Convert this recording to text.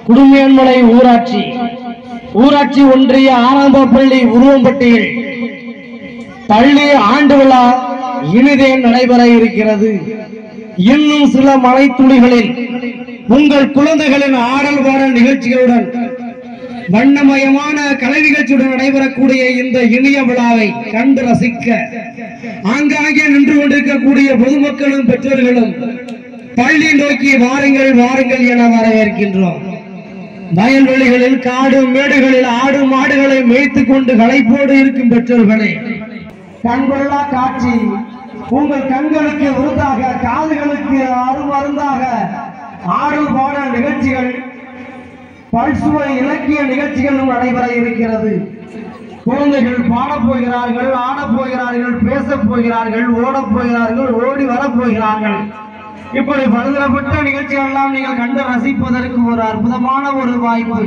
குடும்பேன்மலை ஊராட்சி ஒன்றிய ஆனந்தப்பள்ளி உருவம்பட்டியில் பள்ளி ஆண்டு விழா இனிதே நடைபெற இருக்கிறது. இன்னும் சில மழைத்துளிகளில் உங்கள் குழந்தைகளின் ஆடல் பாடல் நிகழ்ச்சிகளுடன் வண்ணமயமான கலை நிகழ்ச்சியுடன் நடைபெறக்கூடிய இந்த இனிய விழாவை கண்டு ரசிக்க ஆங்காங்கே நின்று கொண்டிருக்கக்கூடிய பொதுமக்களும் பெற்றோர்களும் பள்ளி நோக்கி வாருங்கள் வாருங்கள் என வரவேற்கின்றோம். வயல்வெளிகளில் காடு மேடுகளில் ஆடு மாடுகளை மேய்த்துக் கொண்டு களைப்போடு இருக்கும் பெற்றோர்களே, கண்கொள்ளா காட்சி உங்கள் கண்களுக்கு விருந்தாக, காதுகளுக்கு அருமருந்தாக ஆடல் பாடல் நிகழ்ச்சிகள், பல்சுவை இலக்கிய நிகழ்ச்சிகளும் நடைபெற இருக்கிறது. குழந்தைகள் பாடப் போகிறார்கள், ஆடப் போகிறார்கள், பேசப் போகிறார்கள், ஓடப் போகிறார்கள், ஓடி வரப்போகிறார்கள். இப்படி பலதரப்பட்ட நிகழ்ச்சிகள் எல்லாம் நீங்கள் கண்டு ரசிப்பதற்கு ஒரு அற்புதமான ஒரு வாய்ப்பு.